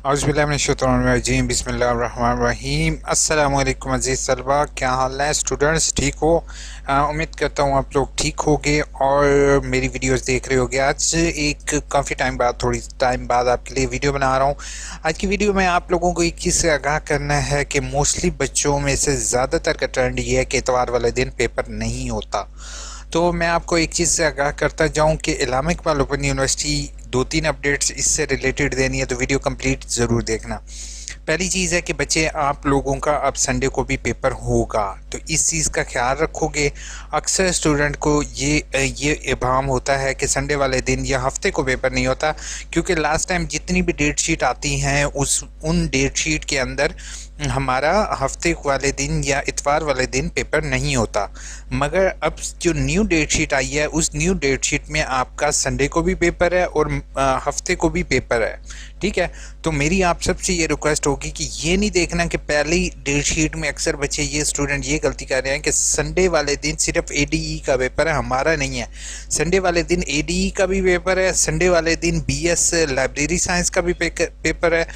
औज़ुबिल्लाहिमिनश्शैतानिर्रजीम बिस्मिल्लाहिर्रहमानिर्रहीम। अस्सलामु अलैकुम अज़ीज़ तलबा, क्या हाल है स्टूडेंट्स? ठीक हो? उम्मीद करता हूँ आप लोग ठीक होगे और मेरी वीडियोस देख रहे होगे। आज एक काफ़ी टाइम बाद, थोड़ी टाइम बाद आपके लिए वीडियो बना रहा हूँ। आज की वीडियो में आप लोगों को एक चीज़ से आगाह करना है कि मोस्टली बच्चों में से ज़्यादातर का ट्रेंड ये है कि इतवार वाले दिन पेपर नहीं होता। तो मैं आपको एक चीज़ से आगाह करता जाऊं कि Islamic Iqbal open university 2-3 updates इससे रिलेटेड देनी है, तो वीडियो कंप्लीट ज़रूर देखना। पहली चीज़ है कि बच्चे, आप लोगों का अब संडे को भी पेपर होगा, तो इस चीज़ का ख्याल रखोगे। अक्सर स्टूडेंट को ये इबाम होता है कि संडे वाले दिन या हफ्ते को पेपर नहीं होता, क्योंकि लास्ट टाइम जितनी भी डेट शीट आती हैं उन डेट शीट के अंदर हमारा हफ्ते वाले दिन या इतवार वाले दिन पेपर नहीं होता। मगर अब जो न्यू डेट शीट आई है, उस न्यू डेट शीट में आपका संडे को भी पेपर है और हफ्ते को भी पेपर है। ठीक है, तो मेरी आप सबसे ये रिक्वेस्ट होगी कि ये नहीं देखना कि पहली डेट शीट में अक्सर बच्चे, ये स्टूडेंट ये गलती कर रहे हैं कि संडे वाले दिन सिर्फ एडीई का पेपर है, हमारा नहीं है। संडे वाले दिन एडीई का भी पेपर है, संडे वाले दिन बीएस लाइब्रेरी साइंस का भी पेपर है,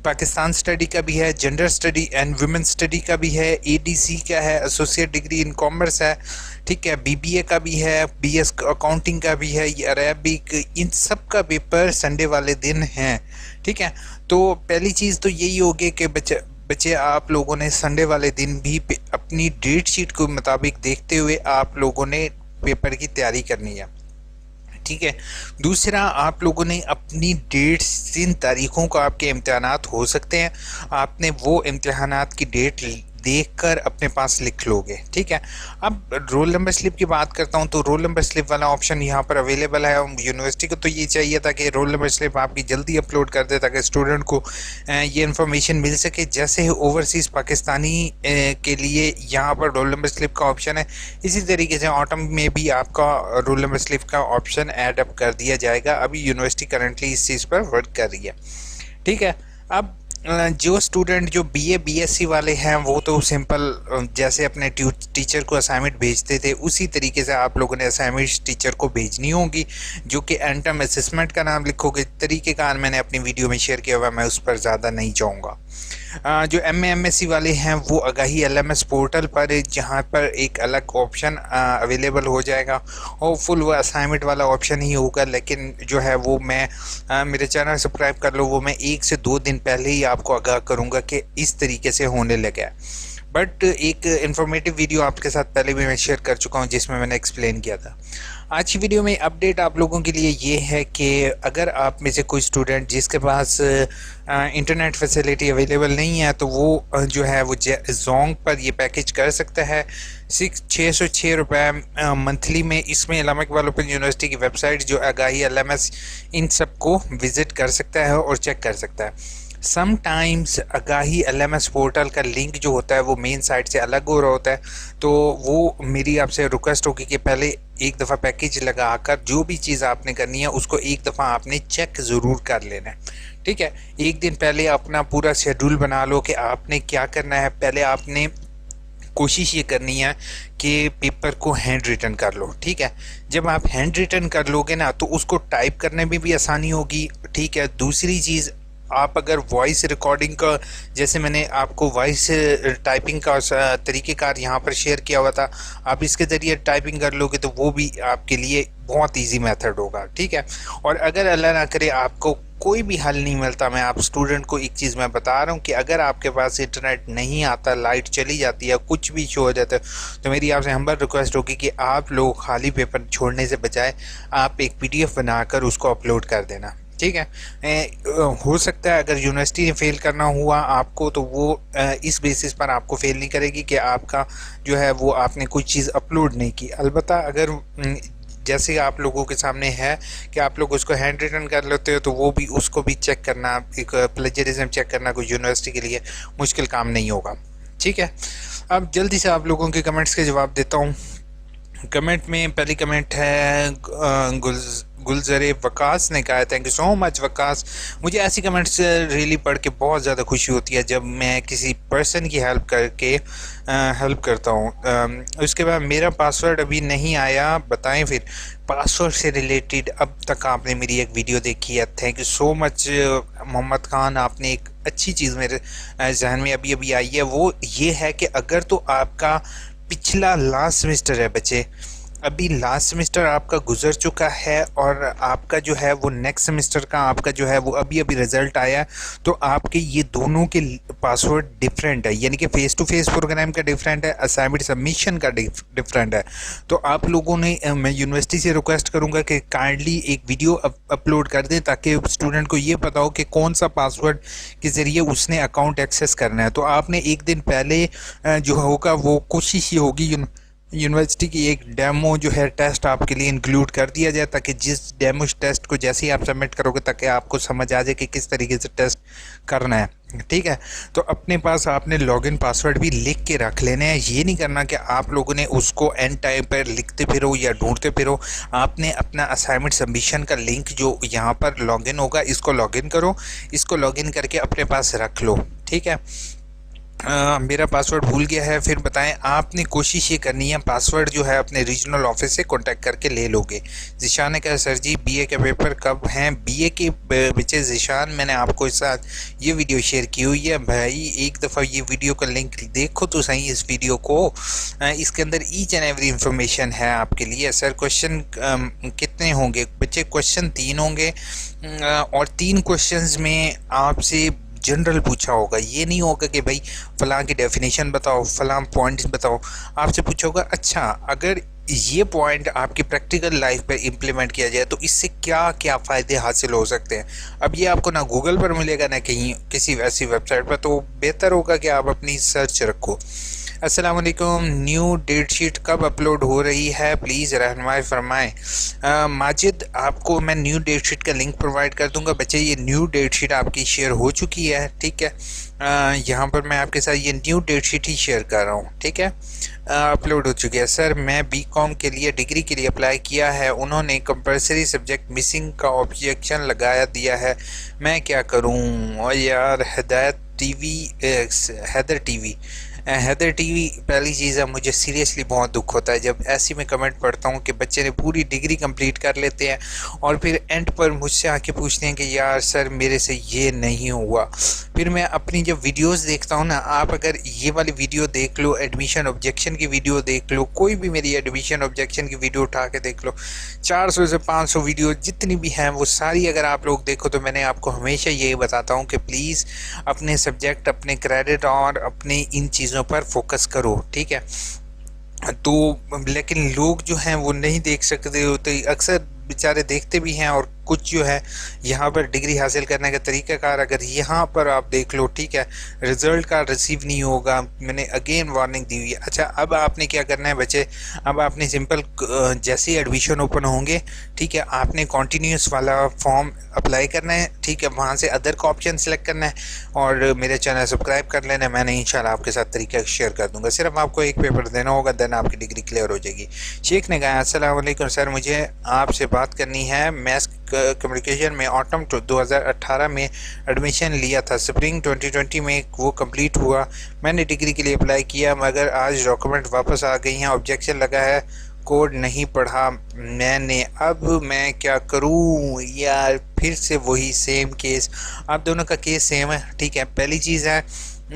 पाकिस्तान स्टडी का भी है, gender study and women study का भी है, एडीसी का है, एसोसिएट डिग्री इन कॉमर्स है, ठीक है, बीबीए का भी है, बीएस अकाउंटिंग का भी है, अरेबिक, इन सब का पेपर संडे वाले दिन है। ठीक है, तो पहली चीज़ तो यही होगी कि बच्चे आप लोगों ने संडे वाले दिन भी अपनी डेट शीट के मुताबिक देखते हुए आप लोगों ने पेपर की तैयारी करनी है। ठीक है, दूसरा, आप लोगों ने अपनी डेट्स, जिन तारीखों को आपके इम्तहानात हो सकते हैं, आपने वो इम्तहानात की डेट देखकर अपने पास लिख लोगे। ठीक है, अब रोल नंबर स्लिप की बात करता हूं, तो रोल नंबर स्लिप वाला ऑप्शन यहां पर अवेलेबल है। यूनिवर्सिटी को तो ये चाहिए था कि रोल नंबर स्लिप आपकी जल्दी अपलोड कर दे, ताकि स्टूडेंट को ये इन्फॉर्मेशन मिल सके। जैसे ही ओवरसीज़ पाकिस्तानी के लिए यहाँ पर रोल नंबर स्लिप का ऑप्शन है, इसी तरीके से ऑटम में भी आपका रोल नंबर स्लिप का ऑप्शन ऐड अप कर दिया जाएगा। अभी यूनिवर्सिटी करंटली इस चीज़ पर वर्क कर रही है। ठीक है, अब जो स्टूडेंट जो बीए बीएससी वाले हैं, वो तो सिंपल जैसे अपने टीचर को असाइनमेंट भेजते थे, उसी तरीके से आप लोगों ने असाइनमेंट टीचर को भेजनी होगी, जो कि एंटम असेसमेंट का नाम लिखोगे। तरीक़ेकार मैंने अपनी वीडियो में शेयर किया हुआ, मैं उस पर ज़्यादा नहीं जाऊँगा। जो एमएससी वाले हैं, वो आगाही एलएमएस पोर्टल पर, जहाँ पर एक अलग ऑप्शन अवेलेबल हो जाएगा, और फुल वो असाइनमेंट वाला ऑप्शन ही होगा। लेकिन जो है वो मैं मेरे चैनल सब्सक्राइब कर लो, वो मैं 1 से 2 दिन पहले ही आपको आगाह करूँगा कि इस तरीके से होने लगा है। बट एक इन्फॉर्मेटिव वीडियो आपके साथ पहले भी मैं शेयर कर चुका हूँ, जिसमें मैंने एक्सप्लेन किया था। आज की वीडियो में अपडेट आप लोगों के लिए ये है कि अगर आप में से कोई स्टूडेंट जिसके पास इंटरनेट फैसिलिटी अवेलेबल नहीं है, तो वो जो है वो जोंग पर ये पैकेज कर सकता है। 606 रुपये मंथली में। इसमें इस्लामिक इकबाल ओपन यूनिवर्सिटी की वेबसाइट जो आगाही एलएमएस, इन सब को विज़िट कर सकता है और चेक कर सकता है। समटाइम्स आगाही एलएमएस पोर्टल का लिंक जो होता है वो मेन साइट से अलग हो रहा होता है, तो वो मेरी आपसे रिक्वेस्ट होगी कि पहले एक दफ़ा पैकेज लगाकर जो भी चीज़ आपने करनी है उसको एक दफ़ा आपने चेक ज़रूर कर लेना है। ठीक है, एक दिन पहले अपना पूरा शेड्यूल बना लो कि आपने क्या करना है। पहले आपने कोशिश ये करनी है कि पेपर को हैंड रिटन कर लो। ठीक है, जब आप हैंड रिटन कर लोगे ना, तो उसको टाइप करने में भी आसानी होगी। ठीक है, दूसरी चीज़, आप अगर वॉइस रिकॉर्डिंग का, जैसे मैंने आपको वॉइस टाइपिंग का तरीक़ेकार यहाँ पर शेयर किया हुआ था, आप इसके ज़रिए टाइपिंग कर लोगे तो वो भी आपके लिए बहुत इजी मेथड होगा। ठीक है, और अगर अल्लाह ना करे आपको कोई भी हल नहीं मिलता, मैं आप स्टूडेंट को एक चीज़ मैं बता रहा हूँ कि अगर आपके पास इंटरनेट नहीं आता, लाइट चली जाती है, कुछ भी इशू हो जाता है, तो मेरी आपसे हम्बल रिक्वेस्ट होगी कि आप लोग खाली पेपर छोड़ने से बजाय आप एक पीडीएफ बनाकर उसको अपलोड कर देना। ठीक है, हो सकता है अगर यूनिवर्सिटी ने फ़ेल करना हुआ आपको, तो वो इस बेसिस पर आपको फ़ेल नहीं करेगी कि आपका जो है वो आपने कोई चीज़ अपलोड नहीं की। अलबत्ता अगर जैसे आप लोगों के सामने है कि आप लोग उसको हैंड रिटन कर लेते हो, तो वो भी, उसको भी चेक करना, एक प्लेजरिज्म चेक करना कोई यूनिवर्सिटी के लिए मुश्किल काम नहीं होगा। ठीक है, अब जल्दी से आप लोगों के कमेंट्स के जवाब देता हूँ। कमेंट में पहली कमेंट है गुलजरे वकास ने कहा है, thank you so much Waqas. मुझे ऐसी कमेंट्स रियली पढ़ के बहुत ज़्यादा खुशी होती है जब मैं किसी पर्सन की हेल्प करके हेल्प करता हूँ। उसके बाद मेरा पासवर्ड अभी नहीं आया, बताएं फिर। पासवर्ड से रिलेटेड अब तक आपने मेरी एक वीडियो देखी है, thank you so much Mohammad Khan. आपने एक अच्छी चीज़ मेरे जहन में अभी अभी आई है, वो ये है कि अगर तो आपका पिछला लास्ट सेमेस्टर है बच्चे, अभी लास्ट सेमेस्टर आपका गुजर चुका है और आपका जो है वो नेक्स्ट सेमेस्टर का आपका जो है वो अभी अभी रिजल्ट आया, तो आपके ये दोनों के पासवर्ड डिफरेंट है, यानी कि फेस टू फेस प्रोग्राम का डिफरेंट है, असाइनमेंट सबमिशन का डिफरेंट है। तो आप लोगों ने मैं यूनिवर्सिटी से रिक्वेस्ट करूंगा कि काइंडली एक वीडियो अपलोड कर दें ताकि स्टूडेंट को ये पता हो कि कौन सा पासवर्ड के ज़रिए उसने अकाउंट एक्सेस करना है। तो आपने एक दिन पहले जो होगा वो कोशिश ये होगी यूनिवर्सिटी की एक डेमो जो है टेस्ट आपके लिए इंक्लूड कर दिया जाए, ताकि जिस डेमो टेस्ट को जैसे ही आप सबमिट करोगे ताकि आपको समझ आ जाए कि किस तरीके से टेस्ट करना है, ठीक है। तो अपने पास आपने लॉगिन पासवर्ड भी लिख के रख लेने हैं, ये नहीं करना कि आप लोगों ने उसको एंड टाइम पर लिखते फिरो या ढूंढते फिरो। आपने अपना असाइनमेंट सबमिशन का लिंक जो यहाँ पर लॉगिन होगा इसको लॉगिन करो, इसको लॉगिन करके अपने पास रख लो, ठीक है। मेरा पासवर्ड भूल गया है, फिर बताएं। आपने कोशिश ये करनी है पासवर्ड जो है अपने रीजनल ऑफिस से कांटेक्ट करके ले लोगे। जिशान ने कहा सर जी बीए के पेपर कब हैं? बीए के बच्चे जिशान, मैंने आपको इस साथ ये वीडियो शेयर की हुई है भाई, एक दफ़ा ये वीडियो का लिंक देखो तो सही इस वीडियो को। इसके अंदर ईच एंड एवरी इंफॉर्मेशन है आपके लिए। सर क्वेश्चन कितने होंगे बच्चे? क्वेश्चन 3 होंगे और 3 क्वेश्चंस में आपसे जनरल पूछा होगा, ये नहीं होगा कि भाई फलां की डेफिनेशन बताओ, फलां पॉइंट्स बताओ। आपसे पूछा होगा अच्छा अगर ये पॉइंट आपकी प्रैक्टिकल लाइफ पे इम्प्लीमेंट किया जाए तो इससे क्या क्या फ़ायदे हासिल हो सकते हैं। अब ये आपको ना गूगल पर मिलेगा ना कहीं किसी ऐसी वेबसाइट पर, तो बेहतर होगा कि आप अपनी सर्च रखो। अस्सलाम वालेकुम, न्यू डेट शीट कब अपलोड हो रही है प्लीज़ रहनुमाई फरमाएं। माजिद आपको मैं न्यू डेट शीट का लिंक प्रोवाइड कर दूंगा। बच्चे ये न्यू डेट शीट आपकी शेयर हो चुकी है, ठीक है। यहाँ पर मैं आपके साथ ये न्यू डेट शीट ही शेयर कर रहा हूँ, ठीक है। अपलोड हो चुकी है। सर मैं बीकॉम के लिए डिग्री के लिए अप्लाई किया है, उन्होंने कंपलसरी सब्जेक्ट मिसिंग का ऑब्जेक्शन लगाया दिया है, मैं क्या करूँ? और यार हैदर टीवी पहली चीज़ है, मुझे सीरियसली बहुत दुख होता है जब ऐसी मैं कमेंट पढ़ता हूँ कि बच्चे ने पूरी डिग्री कंप्लीट कर लेते हैं और फिर एंड पर मुझसे आके पूछते हैं कि यार सर मेरे से ये नहीं हुआ। फिर मैं अपनी जब वीडियोस देखता हूँ ना, आप अगर ये वाली वीडियो देख लो, एडमिशन ऑब्जेक्शन की वीडियो देख लो, कोई भी मेरी एडमिशन ऑब्जेक्शन की वीडियो उठा के देख लो, 400 से 500 वीडियो जितनी भी हैं वो सारी अगर आप लोग देखो तो मैंने आपको हमेशा यही बताता हूँ कि प्लीज़ अपने सब्जेक्ट, अपने क्रेडिट और अपने इन चीज़ों पर फोकस करो, ठीक है। तो लेकिन लोग जो हैं वो नहीं देख सकते होते, अक्सर बेचारे देखते भी हैं, और कुछ जो है यहाँ पर डिग्री हासिल करने का तरीक़ाकार अगर यहाँ पर आप देख लो, ठीक है, रिज़ल्ट का रिसीव नहीं होगा। मैंने अगेन वार्निंग दी हुई है। अच्छा अब आपने क्या करना है बच्चे, अब आपने सिंपल जैसे ही एडमिशन ओपन होंगे, ठीक है, आपने कॉन्टीन्यूस वाला फॉर्म अप्लाई करना है, ठीक है, वहाँ से अदर का ऑप्शन सेलेक्ट करना है और मेरे चैनल सब्सक्राइब कर लेना है। मैंने इंशाल्लाह आपके साथ तरीका शेयर कर दूँगा, सिर्फ आपको एक पेपर देना होगा, देन आपकी डिग्री क्लियर हो जाएगी। शेख ने कहा अस्सलाम वालेकुम सर, मुझे आपसे बात करनी है। मैथ्स कम्युनिकेशन में ऑटम 2018 में एडमिशन लिया था, स्प्रिंग 2020 में वो कंप्लीट हुआ, मैंने डिग्री के लिए अप्लाई किया मगर आज डॉक्यूमेंट वापस आ गई हैं, ऑब्जेक्शन लगा है, कोड नहीं पढ़ा मैंने, अब मैं क्या करूं? यार फिर से वही सेम केस, आप दोनों का केस सेम है, ठीक है। पहली चीज़ है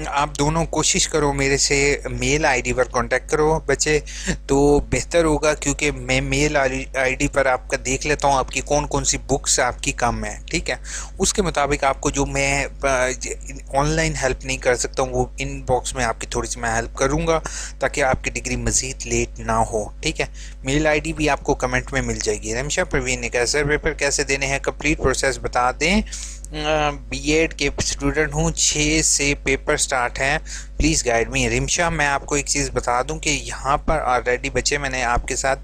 आप दोनों कोशिश करो मेरे से मेल आईडी पर कांटेक्ट करो बच्चे, तो बेहतर होगा, क्योंकि मैं मेल आईडी पर आपका देख लेता हूँ आपकी कौन कौन सी बुक्स आपकी कम है, ठीक है। उसके मुताबिक आपको जो मैं ऑनलाइन हेल्प नहीं कर सकता हूँ वो इनबॉक्स में आपकी थोड़ी सी मैं हेल्प करूँगा ताकि आपकी डिग्री मज़ीद लेट ना हो, ठीक है। मेल आईडी भी आपको कमेंट में मिल जाएगी। रमशा प्रवीण ने कहा सर पेपर कैसे देने हैं, कंप्लीट प्रोसेस बता दें। बीएड के स्टूडेंट हूँ, 6 से पेपर स्टार्ट हैं, प्लीज़ गाइड मी। रिमशा मैं आपको एक चीज़ बता दूं कि यहाँ पर ऑलरेडी बच्चे मैंने आपके साथ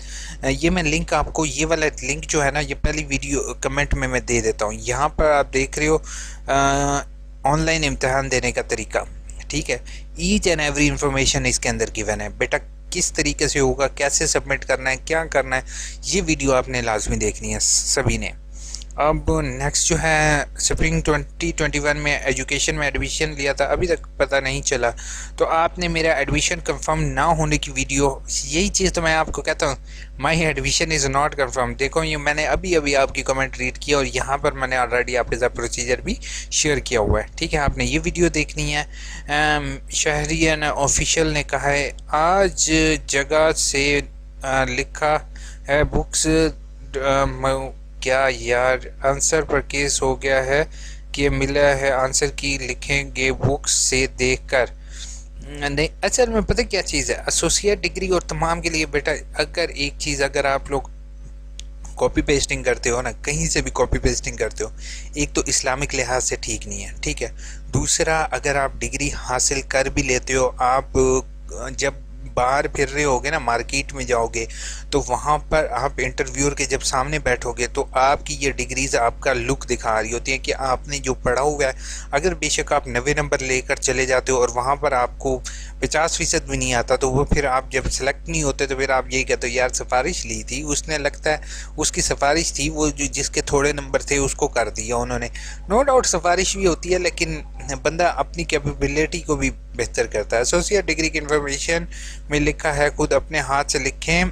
ये मैं लिंक आपको, ये वाला लिंक जो है ना, ये पहली वीडियो कमेंट में मैं दे देता हूँ। यहाँ पर आप देख रहे हो ऑनलाइन इम्तहान देने का तरीका, ठीक है, ईच एंड एवरी इंफॉर्मेशन इसके अंदर गिवन है। बेटा किस तरीके से होगा, कैसे सबमिट करना है, क्या करना है, ये वीडियो आपने लाजमी देखनी है सभी ने। अब नेक्स्ट जो है, स्प्रिंग 2021 में एजुकेशन में एडमिशन लिया था, अभी तक पता नहीं चला, तो आपने मेरा एडमिशन कंफर्म ना होने की वीडियो, यही चीज़ तो मैं आपको कहता हूँ, my admission is not confirm. देखो ये मैंने अभी अभी आपकी कमेंट रीड किया और यहाँ पर मैंने ऑलरेडी आपके साथ प्रोसीजर भी शेयर किया हुआ है, ठीक है, आपने ये वीडियो देखनी है। शहरियान ऑफिशियल ने कहा है आज जगह से लिखा है बुक्स, क्या यार आंसर पर केस हो गया है कि मिला है आंसर की लिखेंगे बुक्स से देखकर। नहीं, असल में पता क्या चीज़ है, एसोसिएट डिग्री और तमाम के लिए बेटा, अगर एक चीज़ अगर आप लोग कॉपी पेस्टिंग करते हो ना, कहीं से भी कॉपी पेस्टिंग करते हो, एक तो इस्लामिक लिहाज से ठीक नहीं है, ठीक है। दूसरा, अगर आप डिग्री हासिल कर भी लेते हो, आप जब बाहर फिर रहे होगे ना, मार्केट में जाओगे, तो वहाँ पर आप इंटरव्यूअर के जब सामने बैठोगे तो आपकी ये डिग्रीज आपका लुक दिखा रही होती है कि आपने जो पढ़ा हुआ है। अगर बेशक आप 90 नंबर लेकर चले जाते हो और वहाँ पर आपको 50% भी नहीं आता, तो वो फिर आप जब सेलेक्ट नहीं होते तो फिर आप यही कहते हो यार सिफारिश ली थी उसने, लगता है उसकी सिफारिश थी, वो जो जिसके थोड़े नंबर थे उसको कर दिया उन्होंने। नो डाउट सिफारिश भी होती है, लेकिन बंदा अपनी कैपेबिलिटी को भी बेहतर करता है। एसोसिएट डिग्री की इन्फॉर्मेशन में लिखा है खुद अपने हाथ से लिखें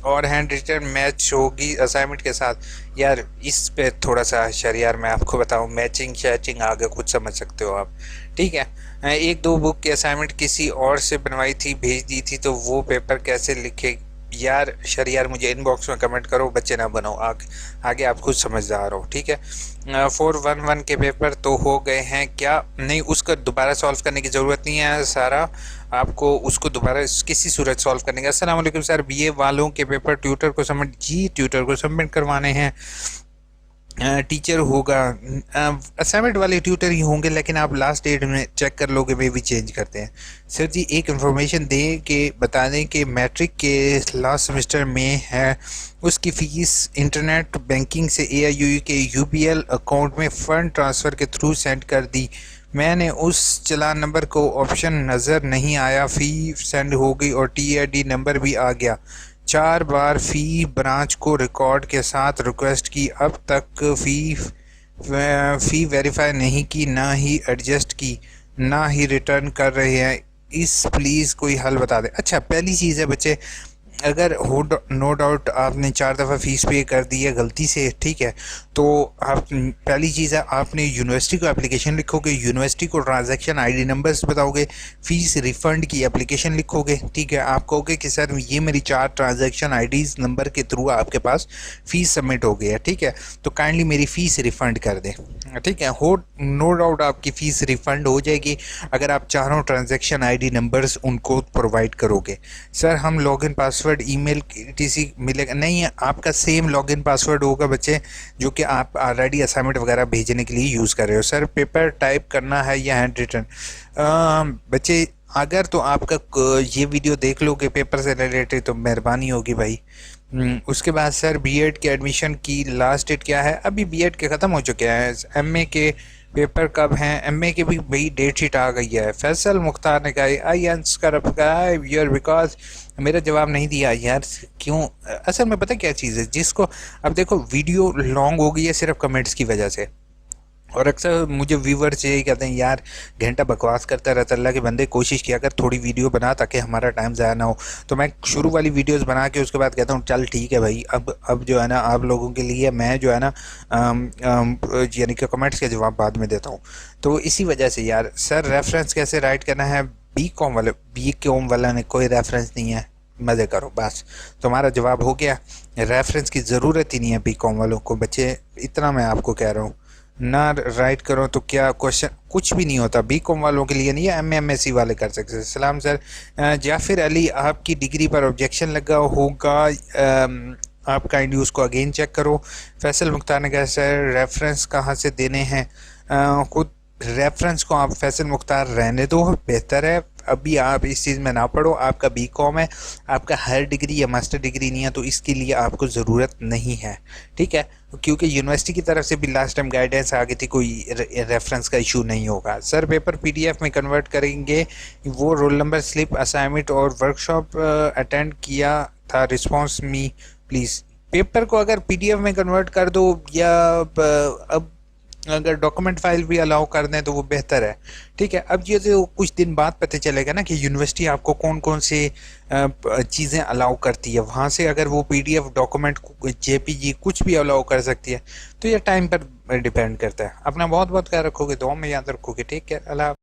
और हैंड रिटन मैच होगी असाइनमेंट के साथ। यार इस पे थोड़ा सा शरियार मैं आपको बताऊं, मैचिंग शैचिंग आगे कुछ समझ सकते हो आप, ठीक है। एक दो बुक की असाइनमेंट किसी और से बनवाई थी, भेज दी थी, तो वो पेपर कैसे लिखे। यार शरियार मुझे इनबॉक्स में कमेंट करो, बच्चे ना बनो, आगे आप खुद समझदार हो, ठीक है। 411 के पेपर तो हो गए हैं क्या? नहीं, उसका दोबारा सॉल्व करने की ज़रूरत नहीं है सारा, आपको उसको दोबारा किसी सूरत सॉल्व करने का। अस्सलाम वालेकुम सर, बीए वालों के पेपर ट्यूटर को सबमिट, जी ट्यूटर को सबमिट करवाने हैं, टीचर होगा, असाइनमेंट वाले ट्यूटर ही होंगे, लेकिन आप लास्ट डेट में चेक कर लोगे, वे भी चेंज करते हैं। सर जी एक इन्फॉर्मेशन दें कि बता दें कि मैट्रिक के लास्ट सेमेस्टर में है, उसकी फ़ीस इंटरनेट बैंकिंग से AIUE के UPL अकाउंट में फ़ंड ट्रांसफ़र के थ्रू सेंड कर दी। मैंने उस चलान नंबर को ऑप्शन नज़र नहीं आया, फ़ी सेंड हो गई और TID नंबर भी आ गया। 4 बार फ़ी ब्रांच को रिकॉर्ड के साथ रिक्वेस्ट की, अब तक फ़ी वेरीफाई नहीं की, ना ही एडजस्ट की, ना ही रिटर्न कर रहे हैं। इस प्लीज़ कोई हल बता दें। अच्छा, पहली चीज़ है बच्चे, अगर हो नो डाउट आपने 4 दफ़ा फ़ीस पे कर दी है गलती से, ठीक है, तो आप पहली चीज़ है आपने यूनिवर्सिटी को एप्लीकेशन लिखोगे, यूनिवर्सिटी को ट्रांजैक्शन ID नंबर्स बताओगे, फ़ीस रिफ़ंड की एप्लीकेशन लिखोगे, ठीक है। आप कहोगे कि सर ये मेरी 4 ट्रांजैक्शन IDs नंबर के थ्रू आपके पास फ़ीस सबमिट हो गई है, ठीक है, तो काइंडली मेरी फ़ीस रिफ़ंड कर दें, ठीक है। हो नो डाउट आपकी फ़ीस रिफ़ंड हो जाएगी अगर आप चारों ट्रांजैक्शन ID नंबर्स उनको प्रोवाइड करोगे। सर हम लॉगिन पासवर्ड ईमेल TC मिलेगा? नहीं है, आपका सेम लॉगिन पासवर्ड होगा बच्चे जो कि आप ऑलरेडी असाइनमेंट वगैरह भेजने के लिए यूज़ कर रहे हो। सर पेपर टाइप करना है या हैंड रिटन? बच्चे अगर तो आपका ये वीडियो देख लोगे पेपर से रिलेटेड तो मेहरबानी होगी भाई। उसके बाद सर बीएड के एडमिशन की लास्ट डेट क्या है? अभी बीएड के ख़त्म हो चुके हैं। एमए के पेपर कब हैं? एमए की भी भाई डेट शीट आ गई है। फैसल मुख्तार ने कहा आई आंसर ईयर बिकॉज मेरा जवाब नहीं दिया यार, क्यों? असल में पता क्या चीज़ है, जिसको अब देखो वीडियो लॉन्ग हो गई है सिर्फ कमेंट्स की वजह से, और अक्सर मुझे व्यूवर्स यही कहते हैं यार घंटा बकवास करता रहता, अल्लाह के बंदे कोशिश किया कर थोड़ी वीडियो बना ताकि हमारा टाइम ज़ाया ना हो। तो मैं शुरू वाली वीडियोस बना के उसके बाद कहता हूँ चल ठीक है भाई, अब जो है ना आप लोगों के लिए मैं जो है ना यानी कि कमेंट्स के जवाब बाद में देता हूँ। तो इसी वजह से यार सर रेफरेंस कैसे राइट करना है? बी कॉम वाला ने कोई रेफरेंस नहीं है, मज़े करो बस, तुम्हारा जवाब हो गया। रेफरेंस की ज़रूरत ही नहीं है बी कॉम वालों को बच्चे, इतना मैं आपको कह रहा हूँ। ना राइट करो तो क्या क्वेश्चन कुछ भी नहीं होता, बी कॉम वालों के लिए नहीं है, MSc वाले कर सकते हैं। सलाम सर, जाफिर अली आपकी डिग्री पर ऑब्जेक्शन लगा होगा, आप काइंडली उसको अगेन चेक करो। फैसल मुख्तार ने कहा सर रेफरेंस कहाँ से देने हैं? खुद रेफरेंस को आप फैसल मुख्तार रहने दो, बेहतर है। अभी आप इस चीज़ में ना पढ़ो, आपका बीकॉम है, आपका हायर डिग्री या मास्टर डिग्री नहीं है, तो इसके लिए आपको ज़रूरत नहीं है, ठीक है। क्योंकि यूनिवर्सिटी की तरफ से भी लास्ट टाइम गाइडेंस आ गई थी, कोई रेफरेंस का इशू नहीं होगा। सर पेपर पीडीएफ में कन्वर्ट करेंगे, वो रोल नंबर, स्लिप, असाइनमेंट और वर्कशॉप अटेंड किया था, रिस्पॉन्स मी प्लीज़। पेपर को अगर पीडीएफ में कन्वर्ट कर दो, या अब अगर डॉक्यूमेंट फाइल भी अलाउ कर दें तो वो बेहतर है, ठीक है। अब ये तो कुछ दिन बाद पता चलेगा ना कि यूनिवर्सिटी आपको कौन कौन से चीज़ें अलाउ करती है, वहाँ से अगर वो पीडीएफ डॉक्यूमेंट जेपीजी कुछ भी अलाउ कर सकती है, तो ये टाइम पर डिपेंड करता है। अपना बहुत बहुत ख्याल रखोगे, दुआ में याद रखोगे, ठीक है। अल्लाह।